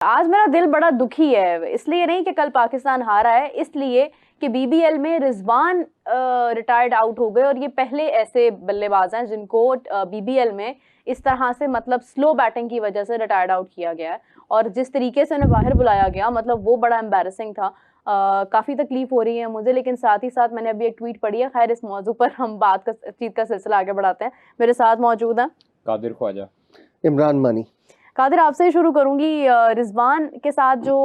आज मेरा दिल बड़ा दुखी है, इसलिए नहीं कि कल पाकिस्तान हारा है, इसलिए कि बीबीएल में रिजवान रिटायर्ड आउट हो गए और ये पहले ऐसे बल्लेबाज हैं जिनको बीबीएल में इस तरह से मतलब स्लो बैटिंग की वजह से रिटायर्ड आउट किया गया है। और जिस तरीके से उन्हें बाहर बुलाया गया मतलब वो बड़ा एम्बैरेसिंग था। काफ़ी तकलीफ हो रही है मुझे, लेकिन साथ ही साथ मैंने अभी एक ट्वीट पढ़ी है। खैर, इस मौजू पर हम चीज का सिलसिला आगे बढ़ाते हैं। मेरे साथ मौजूद हैं कादिर ख्वाजा, इमरान मानी। कादिर, आपसे ही शुरू करूंगी। रिजवान के साथ जो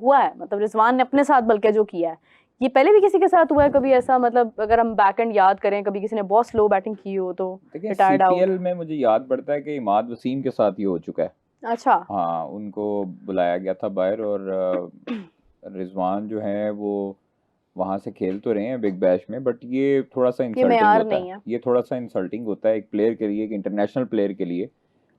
हुआ है, मतलब रिजवान ने अपने साथ बल्कि जो किया है, ये पहले भी किसी के साथ हुआ है कभी ऐसा? मतलब अगर हम बैक एंड याद करें, कभी किसी ने बहुत स्लो बैटिंग की हो तो रिटायर्ड आउट। सीपीएल में मुझे याद पड़ता है कि इमाद वसीम के साथ ये हो चुका है। अच्छा। हाँ, उनको बुलाया गया था बाहर और रिजवान जो है वो वहां से खेल तो रहे हैं बिग बैश में, बट ये थोड़ा सा इंसल्टिंग होता है। ये थोड़ा सा इंसल्टिंग होता है एक प्लेयर के लिए, एक इंटरनेशनल प्लेयर के लिए।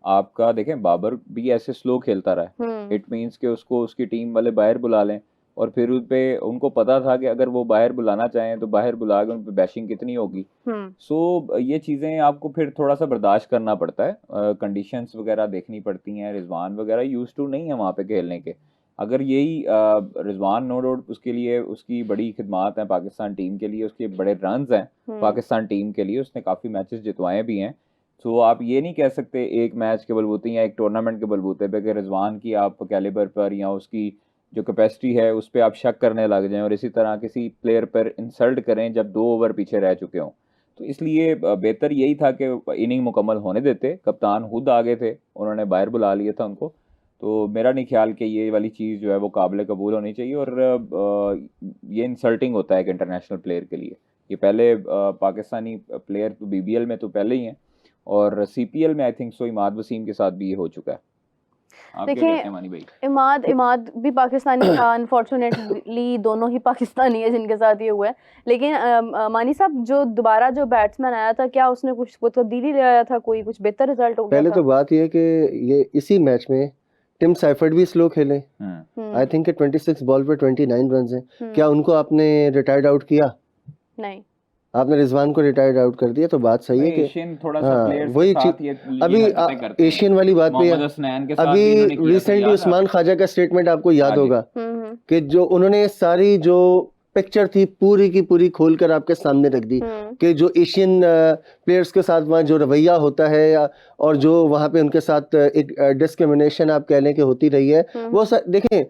आपका देखें, बाबर भी ऐसे स्लो खेलता रहा है, इट मीन्स कि उसको उसकी टीम वाले बाहर बुला लें और फिर उस पे उनको पता था कि अगर वो बाहर बुलाना चाहें तो बाहर बुला के उन पे बैशिंग कितनी होगी। सो ये चीज़ें आपको फिर थोड़ा सा बर्दाश्त करना पड़ता है, कंडीशंस वगैरह देखनी पड़ती हैं। रिजवान वगैरह यूज टू नहीं है वहाँ पे खेलने के। अगर यही रिजवान नो डाउट उसके लिए उसकी बड़ी खिदमात हैं पाकिस्तान टीम के लिए, उसके बड़े रन्स हैं पाकिस्तान टीम के लिए, उसने काफ़ी मैचेस जितवाए भी हैं। तो आप ये नहीं कह सकते एक मैच के बलबूते या एक टूर्नामेंट के बलबूते पे कि रिजवान की आप कैलिबर पर या उसकी जो कैपेसिटी है उस पर आप शक करने लग जाएं और इसी तरह किसी प्लेयर पर इंसल्ट करें जब 2 ओवर पीछे रह चुके हों। तो इसलिए बेहतर यही था कि इनिंग मुकम्मल होने देते। कप्तान खुद आगे थे, उन्होंने बाहर बुला लिया था उनको। तो मेरा नहीं ख्याल कि ये वाली चीज़ जो है वो काबिल कबूल होनी चाहिए और ये इंसल्टिंग होता है एक इंटरनेशनल प्लेयर के लिए। ये पहले पाकिस्तानी प्लेयर तो बीबीएल में तो पहले ही हैं और सीपीएल में I think so Imad Wasim के साथ भी ये हो चुका है। देखिए, इमाद भी पाकिस्तानी था, अनफॉर्चुनेटली दोनों ही पाकिस्तानी है जिनके साथ ये हुआ है। लेकिन मानी साहब, जो दोबारा जो बैट्समैन आया था, क्या उसने कुछ तब्दीली ले आया था? कोई कुछ बेहतर रिजल्ट हो गया? पहले तो बात ये है कि ये इसी मैच में टिम साइफर्ट भी स्लो खेले। आई थिंक 26 बॉल पे 29 रन हैं। क्या उनको आपने रिटायर्ड आउट किया? नहीं, आपने रिजवान को रिटायर्ड आउट कर दिया। तो बात सही है कि थोड़ा सा वही चीज अभी एशियन वाली बात पे अभी रिसेंटली उस्मान ख्वाजा का स्टेटमेंट आपको याद होगा कि जो उन्होंने सारी जो पिक्चर थी पूरी की पूरी खोलकर आपके सामने रख दी कि जो एशियन प्लेयर्स के साथ वहाँ जो रवैया होता है और जो वहाँ पे उनके साथ एक डिस्क्रिमिनेशन आप कह लें कि होती रही है, वो देखें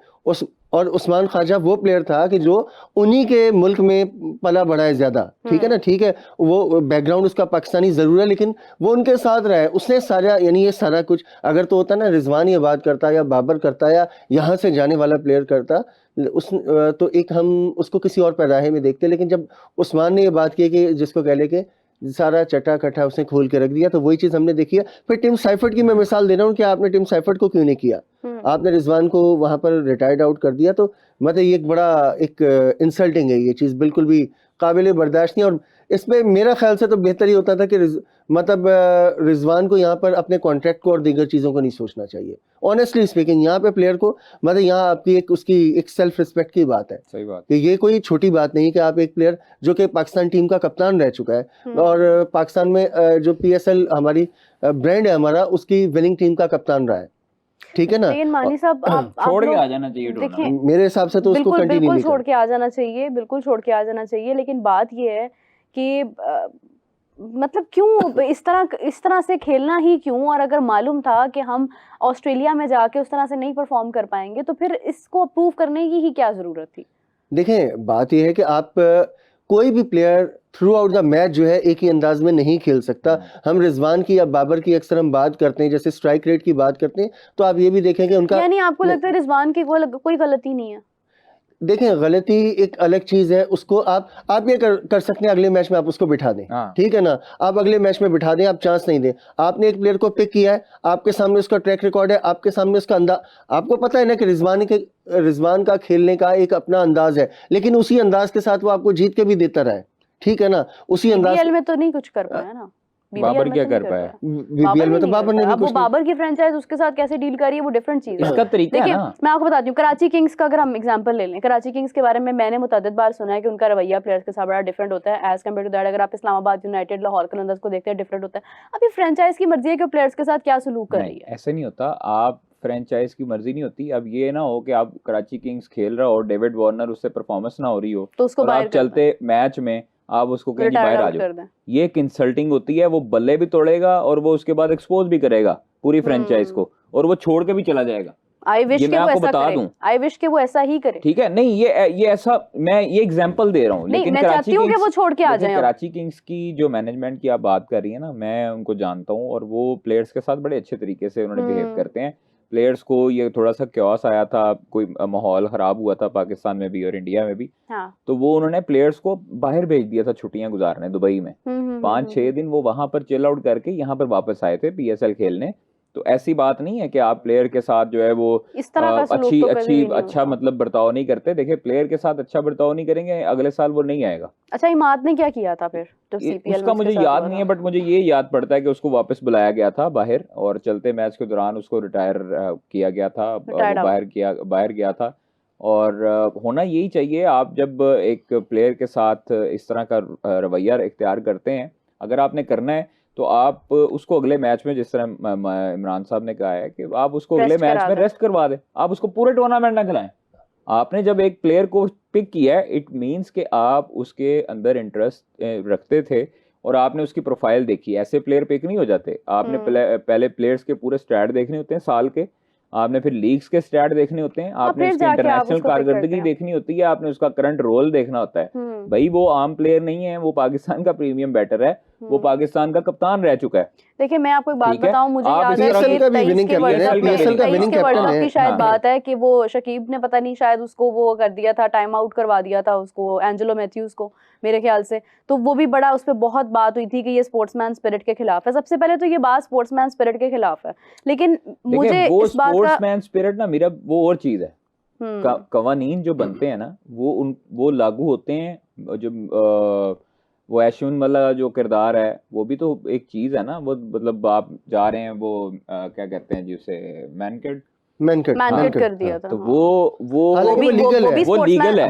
और उस्मान ख्वाजा वो प्लेयर था कि जो उन्हीं के मुल्क में पला बढ़ा है ज्यादा। ठीक है ना, ठीक है, वो बैकग्राउंड उसका पाकिस्तानी जरूर है लेकिन वो उनके साथ रहा है। उसने सारा यानी ये सारा कुछ अगर तो होता ना रिजवान ये बात करता या बाबर करता या यहाँ से जाने वाला प्लेयर करता उस तो एक हम उसको किसी और पैराहे में देखते। लेकिन जब उस्मान ने ये बात की कि जिसको कह ले के सारा चटा कटा उसने खोल के रख दिया, तो वही चीज हमने देखी है। फिर टिम साइफर्ट की मैं मिसाल दे रहा हूँ कि आपने टिम साइफर्ट को क्यों नहीं किया? आपने रिजवान को वहां पर रिटायर्ड आउट कर दिया। तो मतलब ये एक बड़ा एक इंसल्टिंग है, ये चीज बिल्कुल भी काबिल बर्दाश्त नहीं। और इसमें मेरा ख्याल से तो बेहतर ही होता था कि मतलब रिजवान को यहाँ पर अपने कॉन्ट्रैक्ट को और दीगर चीज़ों को नहीं सोचना चाहिए। ऑनेस्टली स्पीकिंग यहाँ पे प्लेयर को मतलब यहाँ आपकी एक उसकी एक सेल्फ रिस्पेक्ट की बात है। सही बात कि ये कोई छोटी बात नहीं कि आप एक प्लेयर जो कि पाकिस्तान टीम का कप्तान रह चुका है और पाकिस्तान में जो पीएसएल हमारी ब्रांड है हमारा, उसकी विनिंग टीम का कप्तान रहा है। ठीक है ना, लेकिन मानी साहब आप छोड़ के आ जाना चाहिए। देखिए, मेरे हिसाब से तो उसको कंटिन्यू बिल्कुल छोड़ के आ जाना चाहिए, बिल्कुल छोड़ के आ जाना चाहिए। लेकिन बात ये है कि मतलब क्यों इस तरह से खेलना ही क्यों? और अगर मालूम था कि हम ऑस्ट्रेलिया में जाके उस तरह से नहीं परफॉर्म कर पाएंगे तो फिर इसको अप्रूव करने की ही क्या जरूरत थी? देखें, बात यह है कि आप कोई भी player through out the match जो है एक ही अंदाज में नहीं खेल सकता। हम रिजवान की या बाबर की अक्सर हम बात करते हैं, जैसे स्ट्राइक रेट की बात करते हैं, तो आप ये भी देखें कि उनका यानी आपको लगता है रिजवान की कोई गलती नहीं है? देखें, गलती एक अलग चीज है, उसको आप ये कर सकते हैं अगले मैच में आप उसको बिठा दें। ठीक है ना, आप अगले मैच में बिठा दें, आप चांस नहीं दें। आपने एक प्लेयर को पिक किया है, आपके सामने उसका ट्रैक रिकॉर्ड है, आपके सामने उसका अंदाज, आपको पता है ना कि रिजवान का खेलने का एक अपना अंदाज है, लेकिन उसी अंदाज के साथ वो आपको जीत के भी देता रहा है। ठीक है ना, उसी अंदाज में तो नहीं कुछ कर पाया ना। बाबर क्या कर पाया? बीबीएल में तो बाबर ने भी कुछ, वो बाबर की फ्रेंचाइज उसके साथ कैसे डील कर रही है वो डिफरेंट चीज है। इसका तरीका है ना। मैं आपको बताती हूँ, कराची किंग्स का अगर हम एग्जांपल ले लें, कराची किंग्स के बारे में मैंने मुतअद्दिद बार सुना है कि उनका रवैया प्लेयर्स के साथ बड़ा डिफरेंट होता है एज कम्पेयर टू दैट अगर आप इस्लामाबाद यूनाइटेड, लाहौर कलंदर्स को देखते हैं, डिफरेंट होता है। अब ये फ्रेंचाइज की मर्जी है कि प्लेयर्स के साथ क्या सलूक कर रही है। ऐसे नहीं होता। आप फ्रेंचाइज की मर्जी नहीं होती। अब ये ना हो कि आप कराची किंग्स खेल रहा हो, डेविड वार्नर उससे परफॉर्मेंस ना हो रही हो, तो उसको और आप चलते मैच में आप उसको कहीं बाहर आ जाओ, ये एक इंसल्टिंग होती है। वो बल्ले भी तोड़ेगा और वो उसके बाद एक्सपोज भी करेगा पूरी फ्रेंचाइज को, और वो छोड़ के भी चला जाएगा। आई विश के वो ऐसा करे, आई विश के वो ऐसा ही करे। ठीक है, नहीं ये ऐसा, मैं ये एग्जांपल दे रहा हूँ, लेकिन मैं चाहती हूँ कि वो छोड़ के आ जाए। कराची किंग्स की जो मैनेजमेंट की आप बात कर रही है ना, मैं उनको जानता हूँ, और वो प्लेयर्स के साथ बड़े अच्छे तरीके से उन्होंने बिहेव करते हैं। प्लेयर्स को ये थोड़ा सा क्योस आया था, कोई माहौल खराब हुआ था पाकिस्तान में भी और इंडिया में भी, तो वो उन्होंने प्लेयर्स को बाहर भेज दिया था छुट्टियां गुजारने दुबई में। 5-6 दिन वो वहां पर चिल आउट करके यहाँ पर वापस आए थे PSL खेलने। तो ऐसी बात नहीं है कि आप प्लेयर के साथ जो है वो इस तरह का अच्छा मतलब बर्ताव नहीं करते। देखिए, प्लेयर के साथ अच्छा बर्ताव नहीं करेंगे, अगले साल वो नहीं आएगा। अच्छा, इमाद ने क्या किया था फिर जब CPL उसका मुझे याद नहीं है, बट मुझे ये याद पड़ता है कि उसको वापस बुलाया गया था बाहर, और चलते मैच के दौरान उसको रिटायर किया गया था, बाहर गया था। और होना यही चाहिए। आप जब एक प्लेयर के साथ इस तरह का रवैया इख्तियार करते हैं, अगर आपने करना है तो आप उसको अगले मैच में, जिस तरह इमरान साहब ने कहा है कि आप उसको अगले मैच में रेस्ट करवा दें, आप उसको पूरे टूर्नामेंट ना खिलाएं। आपने जब एक प्लेयर को पिक किया है, इट मींस कि आप उसके अंदर इंटरेस्ट रखते थे और आपने उसकी प्रोफाइल देखी। ऐसे प्लेयर पिक नहीं हो जाते। आपने पहले प्लेयर्स के पूरे स्टैट देखने होते हैं साल के, आपने फिर लीग्स के स्टैट देखने होते हैं, आपने उसकी इंटरनेशनल कारकर्दगी देखनी होती है, आपने उसका करंट रोल देखना होता है। भाई वो आम प्लेयर नहीं है, वो पाकिस्तान का प्रीमियम बैटर है, वो पाकिस्तान का कप्तान रह चुका है। देखिए, मैं आपको एक बात बताऊं, मुझे याद है कि 23 के वर्ल्ड कप की शायद बात है कि वो शकीब ने पता नहीं शायद उसको वो कर दिया था, टाइम आउट करवा दिया था उसको, एंजेलो मैथ्यूज को मेरे ख्याल से। तो वो भी बड़ा, उस पर बहुत बात हुई थी कि ये स्पोर्ट्समैन स्पिरिट के खिलाफ है। सबसे पहले तो ये बात स्पोर्ट्समैन स्पिरिट के खिलाफ है, लेकिन मुझे इस बात का स्पोर्ट्समैन स्पिरिट ना मेरा वो और चीज है। कवानीन जो बनते हैं ना, वो लागू होते हैं। जो वो ऐशुन वाला जो किरदार है, वो भी तो एक चीज है ना। वो मतलब आप जा रहे हैं, वो क्या कहते हैं जिसे मैनकेट कर दिया था। तो वो लीगल है।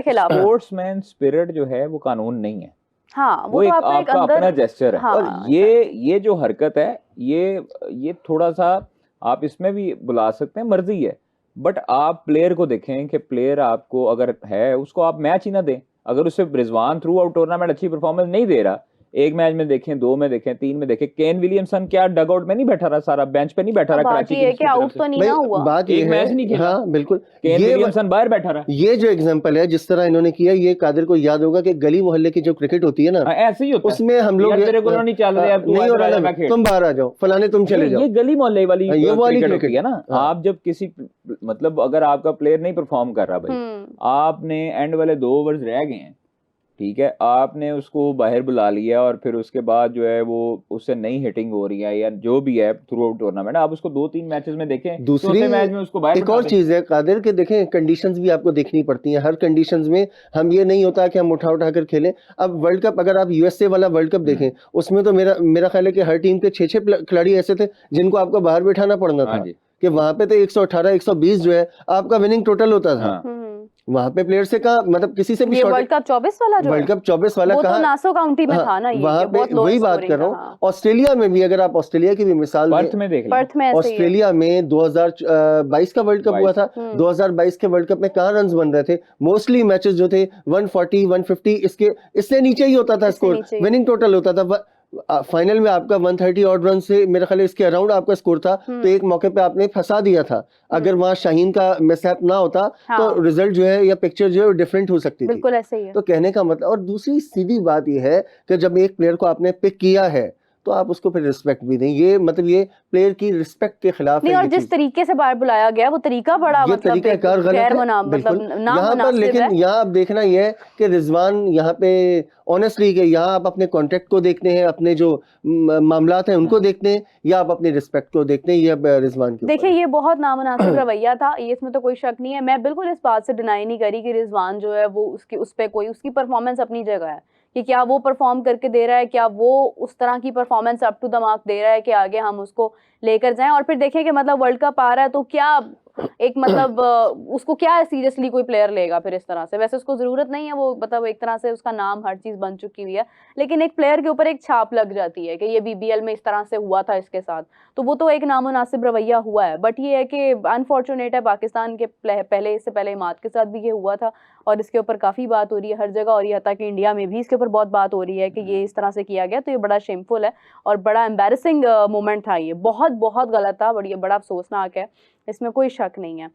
स्पोर्ट्समैन स्पिरिट जो है वो कानून नहीं है। हाँ, वो एक आपका अपना जेस्चर है। और ये जो हरकत है, ये थोड़ा सा आप इसमें भी बुला सकते हैं, मर्जी है। बट आप प्लेयर को देखें कि प्लेयर आपको अगर है, उसको आप मैच ही ना दें। अगर उससे रिजवान थ्रू आउट टूर्नामेंट अच्छी परफॉर्मेंस नहीं दे रहा, एक मैच में देखें, 2 में देखें, 3 में देखें, केन विलियमसन क्या डग आउट में नहीं बैठा रहा, सारा बेंच पे नहीं बैठा रहा कराची की कि आउट तो नहीं ना हुआ, बात एक मैच नहीं खेला। हाँ बिल्कुल, केन विलियमसन बाहर बैठा रहा। ये जो एग्जांपल है जिस तरह इन्होंने किया, ये कादिर को याद होगा कि गली मोहल्ले की जो क्रिकेट होती है ना, ऐसे ही होता है। उसमें हम लोग तेरे को नहीं चल रहा, नहीं हो रहा, तुम बाहर आ जाओ, फलाने तुम चले जाओ। ये गली मोहल्ले वाली क्रिकेट होती है ना। आप जब किसी मतलब अगर आपका प्लेयर नहीं परफॉर्म कर रहा भाई, आपने एंड वाले 2 ओवर्स रह गए हैं, ठीक है, आपने उसको बाहर बुला लिया और फिर उसके बाद जो है वो उससे नई हिटिंग हो रही है या जो भी है थ्रू आउट टूर्नामेंट, आप उसको 2-3 मैचेस में देखें, दूसरे मैच में उसको बाहर। एक और चीज है कादिर के, देखें कंडीशंस भी आपको देखनी पड़ती हैं। हर कंडीशंस में हम ये नहीं होता कि हम उठा कर खेलें। अब वर्ल्ड कप, अगर आप USA वाला वर्ल्ड कप देखें, उसमें तो मेरा ख्याल है कि हर टीम के 6 खिलाड़ी ऐसे थे जिनको आपको बाहर बैठाना पड़ना था, कि वहां पे तो 118-120 जो है आपका विनिंग टोटल होता था। वहां पे प्लेयर से कहा, मतलब किसी से भी वर्ल्ड कप 24 वाला कहा, तो नासो काउंटी में था ना, ये वहां पे वही बात कर रहा हूँ। ऑस्ट्रेलिया में भी, अगर आप ऑस्ट्रेलिया की भी मिसाल में ऑस्ट्रेलिया में 2022 का वर्ल्ड कप हुआ था। 2022 के वर्ल्ड कप में कहाँ रन बन रहे थे? मोस्टली मैचेस जो थे 140, 150 इससे नीचे ही होता था स्कोर, विनिंग टोटल होता था। फाइनल में आपका 130 ऑड रन से मेरे ख्याल इसके अराउंड आपका स्कोर था। तो एक मौके पे आपने फंसा दिया था। अगर वहां शाहीन का मिसहैप ना होता तो रिजल्ट जो है या पिक्चर जो है डिफरेंट हो सकती थी। बिल्कुल ऐसे ही है। तो कहने का मतलब, और दूसरी सीधी बात यह है कि जब एक प्लेयर को आपने पिक किया है तो आप उसको फिर रिस्पेक्ट भी दें। ये मतलब ये प्लेयर की रिस्पेक्ट के खिलाफ नहीं, है। और जिस तरीके से बाहर बुलाया गया वो तरीका बड़ा मतलब गैर यहाँ पर, लेकिन यहाँ आप देखना ये है कि रिजवान यहाँ पे ऑनेस्टली के यहाँ आप अपने कॉन्ट्रैक्ट को देखते हैं, अपने जो मामलात हैं उनको देखते हैं, या आप अपनी रिस्पेक्ट को देखते हैं। ये रिजवान की देखिए, ये बहुत नामुनासिब रवैया था, ये इसमें तो कोई शक नहीं है। मैं बिल्कुल इस बात से डिनाई नहीं करी कि रिजवान जो है वो उस पे कोई, उसकी परफॉर्मेंस अपनी जगह है कि क्या वो परफॉर्म करके दे रहा है, क्या वो उस तरह की performance up to the mark दे रहा है कि आगे हम उसको लेकर जाएं। और फिर देखें कि मतलब वर्ल्ड कप आ रहा है तो क्या एक मतलब उसको क्या सीरियसली कोई प्लेयर लेगा फिर इस तरह से। वैसे उसको जरूरत नहीं है, वो मतलब एक तरह से उसका नाम हर चीज बन चुकी हुई है, लेकिन एक प्लेयर के ऊपर एक छाप लग जाती है कि ये बीबीएल में इस तरह से हुआ था इसके साथ, तो वो तो एक नामुनासिब रवैया हुआ है। बट ये है कि अनफॉर्चुनेट है, पाकिस्तान के पहले इससे पहले इमाद के साथ भी ये हुआ था और इसके ऊपर काफी बात हो रही है हर जगह, और यहाँ तक कि इंडिया में भी इसके ऊपर बहुत बात हो रही है कि ये इस तरह से किया गया। तो ये बड़ा शेमफुल है और बड़ा एम्बैरेसिंग मोमेंट था, ये बहुत बहुत गलत था, बड़ा अफसोसनाक है, इसमें कोई शक नहीं है।